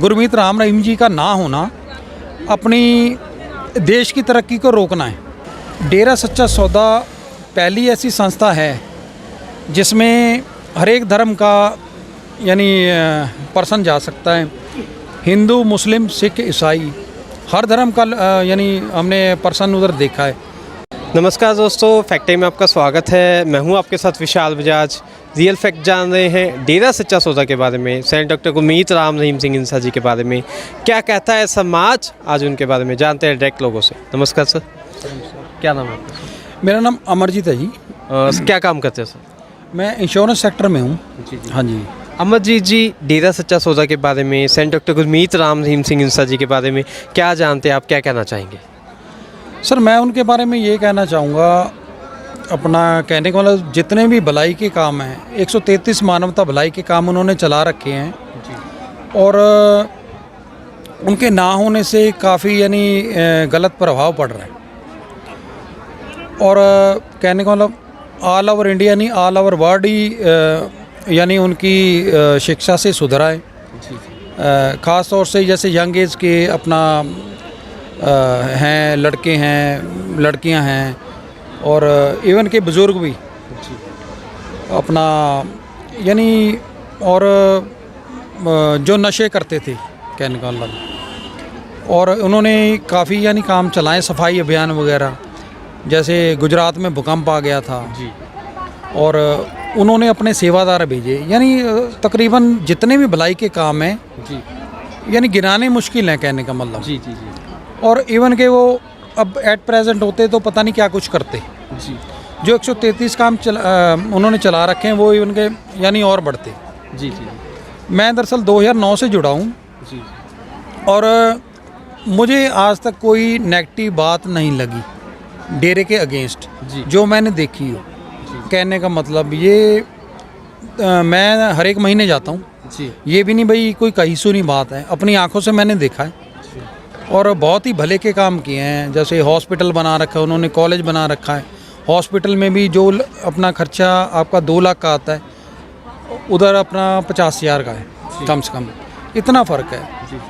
गुरमीत राम रहीम जी का ना होना अपनी देश की तरक्की को रोकना है। डेरा सच्चा सौदा पहली ऐसी संस्था है जिसमें हर एक धर्म का यानी पर्सन जा सकता है। हिंदू, मुस्लिम, सिख, ईसाई हर धर्म का यानी हमने पर्सन उधर देखा है। नमस्कार दोस्तों, फैक्ट टाइम में आपका स्वागत है। मैं हूं आपके साथ विशाल बजाज। रियल फैक्ट जान रहे हैं डेरा सच्चा सौदा के बारे में, सेंट डॉक्टर गुरमीत राम रहीम सिंह इंसा जी के बारे में। क्या कहता है समाज, आज उनके बारे में जानते हैं डायरेक्ट लोगों से। नमस्कार सर, क्या नाम है आपका? मेरा नाम अमरजीत है जी। क्या काम करते हैं सर? मैं इंश्योरेंस सेक्टर में हूँ। हाँ जी। अमरजीत जी, डेरा सच्चा सौदा के बारे में, सेंट डॉक्टर गुरमीत राम रहीम सिंह इंसा जी के बारे में क्या जानते हैं आप, क्या कहना चाहेंगे? सर, मैं उनके बारे में ये कहना चाहूँगा, अपना कहने का मतलब जितने भी भलाई के काम हैं, 133 मानवता भलाई के काम उन्होंने चला रखे हैं जी। और उनके ना होने से काफ़ी यानी गलत प्रभाव पड़ रहा है। और कहने का मतलब ऑल ओवर इंडिया नहीं, ऑल ओवर वर्ल्ड ही यानी उनकी शिक्षा से सुधरा है। ख़ास तौर से जैसे यंग एज के अपना हैं, लड़के हैं, लड़कियां हैं और इवन के बुज़ुर्ग भी अपना यानी, और जो नशे करते थे कहने का मतलब, और उन्होंने काफ़ी यानी काम चलाए, सफाई अभियान वगैरह। जैसे गुजरात में भूकंप आ गया था जी, और उन्होंने अपने सेवादार भेजे। यानी तकरीबन जितने भी भलाई के काम हैं जी, यानी गिनाने मुश्किल हैं कहने का मतलब जी जी जी। और इवन के वो अब एट प्रेजेंट होते तो पता नहीं क्या कुछ करते जी। जो 133 काम उन्होंने चला रखे हैं वो इवन के यानी और बढ़ते जी जी। मैं दरअसल 2009 से जुड़ा हूँ जी, और मुझे आज तक कोई नेगेटिव बात नहीं लगी डेरे के अगेंस्ट जो मैंने देखी हो। कहने का मतलब ये मैं हर एक महीने जाता हूँ जी। ये भी नहीं भाई कोई कहीं सुनी बात है, अपनी आंखों से मैंने देखा है। और बहुत ही भले के काम किए हैं। जैसे हॉस्पिटल बना रखा है उन्होंने, कॉलेज बना रखा है। हॉस्पिटल में भी जो अपना खर्चा आपका 2 लाख का आता है, उधर अपना 50,000 का है कम से कम। इतना फ़र्क है जी।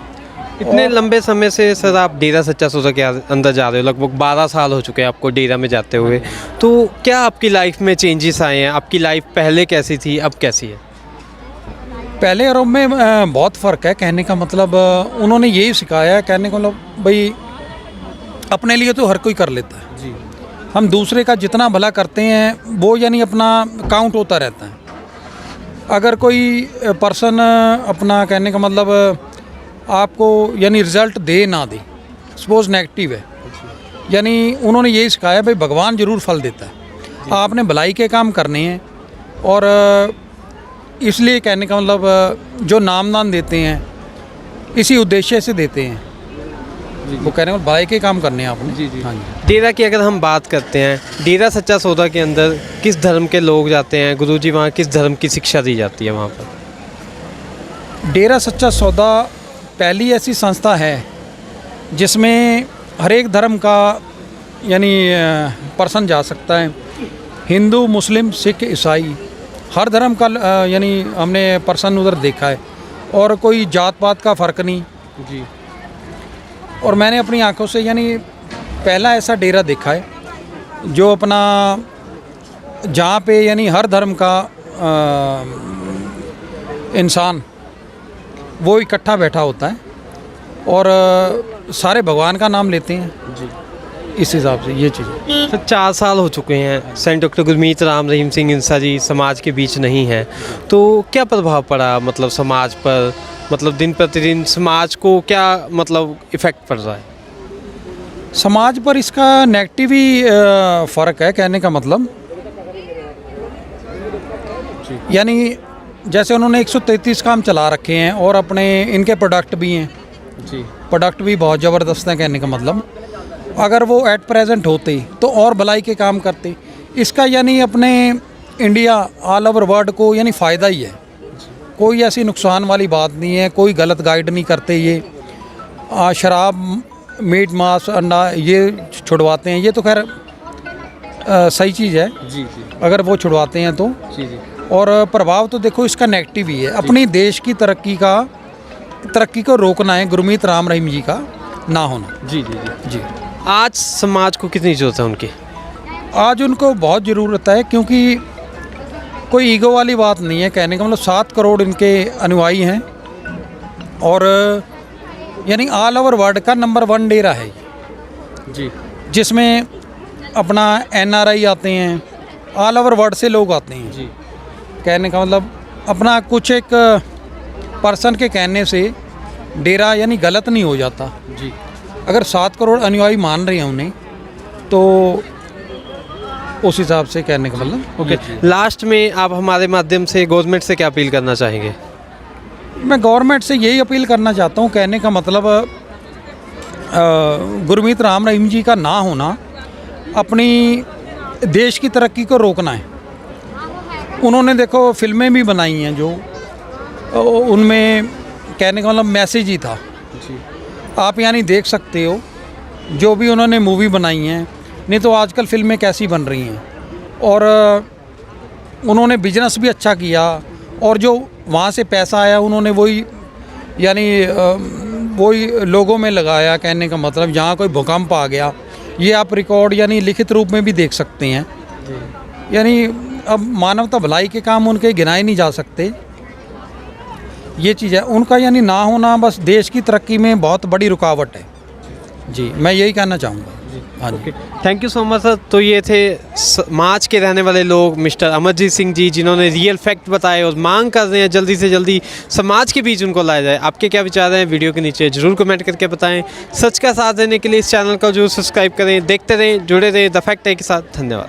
इतने लंबे समय से सर आप डेरा सच्चा सौदा के अंदर जा रहे हो, लगभग 12 साल हो चुके हैं आपको डेरा में जाते हुए। तो क्या आपकी लाइफ में चेंजेस आए हैं? आपकी लाइफ पहले कैसी थी, अब कैसी है? पहले और अब में बहुत फ़र्क है। कहने का मतलब उन्होंने यही सिखाया है, कहने का मतलब भाई अपने लिए तो हर कोई कर लेता है जी। हम दूसरे का जितना भला करते हैं वो यानी अपना काउंट होता रहता है। अगर कोई पर्सन अपना कहने का मतलब आपको यानी रिज़ल्ट दे ना दे, सपोज नेगेटिव है, यानी उन्होंने यही सिखाया भाई भगवान ज़रूर फल देता है। आपने भलाई के काम करने हैं, और इसलिए कहने का मतलब जो नामदान देते हैं इसी उद्देश्य से देते हैं जी। वो कहने का भलाई के काम करने हैं आपने जी जी। हाँ जी। डेरा की अगर हम बात करते हैं, डेरा सच्चा सौदा के अंदर किस धर्म के लोग जाते हैं? गुरुजी वहाँ किस धर्म की शिक्षा दी जाती है वहाँ पर? डेरा सच्चा सौदा पहली ऐसी संस्था है जिसमें हर एक धर्म का यानी पर्सन जा सकता है। हिंदू, मुस्लिम, सिख, ईसाई हर धर्म का यानी हमने पर्सन उधर देखा है, और कोई जात पात का फ़र्क नहीं जी। और मैंने अपनी आंखों से यानी पहला ऐसा डेरा देखा है जो अपना जहाँ पे यानी हर धर्म का इंसान वो इकट्ठा बैठा होता है, और सारे भगवान का नाम लेते हैं जी। इस हिसाब से ये चीज़। तो 4 साल हो चुके हैं सेंट डॉक्टर गुरमीत राम रहीम सिंह इंसा जी समाज के बीच नहीं है, तो क्या प्रभाव पड़ा मतलब समाज पर? मतलब दिन प्रतिदिन समाज को क्या मतलब इफ़ेक्ट पड़ रहा है? समाज पर इसका नेगेटिव ही फ़र्क है कहने का मतलब। यानी जैसे उन्होंने 133 काम चला रखे हैं, और अपने इनके प्रोडक्ट भी हैं जी। प्रोडक्ट भी बहुत ज़बरदस्त हैं कहने का मतलब। अगर वो एट प्रेजेंट होते तो और भलाई के काम करते। इसका यानी अपने इंडिया ऑल ओवर वर्ल्ड को यानी फ़ायदा ही है। कोई ऐसी नुकसान वाली बात नहीं है, कोई गलत गाइड नहीं करते। ये शराब, मीट, मांस, अंडा ये छुड़वाते हैं, ये तो खैर सही चीज़ है जी जी। अगर वो छुड़वाते हैं तो जी जी। और प्रभाव तो देखो इसका नेगेटिव ही है। अपनी देश की तरक्की का तरक्की को रोकना है गुरमीत राम रहीम जी का ना होना। जी जी जी। जी, आज समाज को कितनी ज़रूरत है उनकी? आज उनको बहुत ज़रूरत है, क्योंकि कोई ईगो वाली बात नहीं है। कहने का मतलब 7 करोड़ इनके अनुयायी हैं और यानी ऑल ओवर वर्ल्ड का नंबर 1 डेरा है जी जिसमें अपना NRI आते हैं, ऑल ओवर वर्ल्ड से लोग आते हैं। जी कहने का मतलब अपना कुछ एक पर्सन के कहने से डेरा यानी गलत नहीं हो जाता। जी। अगर 7 करोड़ अनुयायी मान रहे हैं उन्हें, तो उस हिसाब से कहने का मतलब ओके, लास्ट में आप हमारे माध्यम से गवर्नमेंट से क्या अपील करना चाहेंगे? मैं गवर्नमेंट से यही अपील करना चाहता हूँ। कहने का मतलब गुरमीत राम रहीम जी का ना होना अपनी देश की तरक्की को रोकना है। उन्होंने देखो फिल्में भी बनाई हैं जो उनमें कहने का मतलब मैसेज ही था। जी आप यानी देख सकते हो जो भी उन्होंने मूवी बनाई हैं, नहीं तो आजकल फिल्में कैसी बन रही हैं। और उन्होंने बिजनेस भी अच्छा किया और जो वहाँ से पैसा आया उन्होंने वही यानी वही लोगों में लगाया। कहने का मतलब जहाँ कोई भूकंप आ गया, ये आप रिकॉर्ड यानी लिखित रूप में भी देख सकते हैं। यानी अब मानवता भलाई के काम उनके गिनाए नहीं जा सकते। ये चीज़ है उनका, यानी ना होना बस देश की तरक्की में बहुत बड़ी रुकावट है। जी, मैं यही कहना चाहूँगा। हाँ जी, thank you so much sir. तो ये थे समाज के रहने वाले लोग मिस्टर अमरजीत सिंह जी, जिन्होंने रियल फैक्ट बताए और मांग कर रहे हैं जल्दी से जल्दी समाज के बीच उनको लाया जाए। आपके क्या विचार हैं वीडियो के नीचे जरूर कमेंट करके बताएं। सच का साथ देने के लिए इस चैनल को जरूर सब्सक्राइब करें। देखते रहें, जुड़े रहें द फैक्ट है के साथ। धन्यवाद।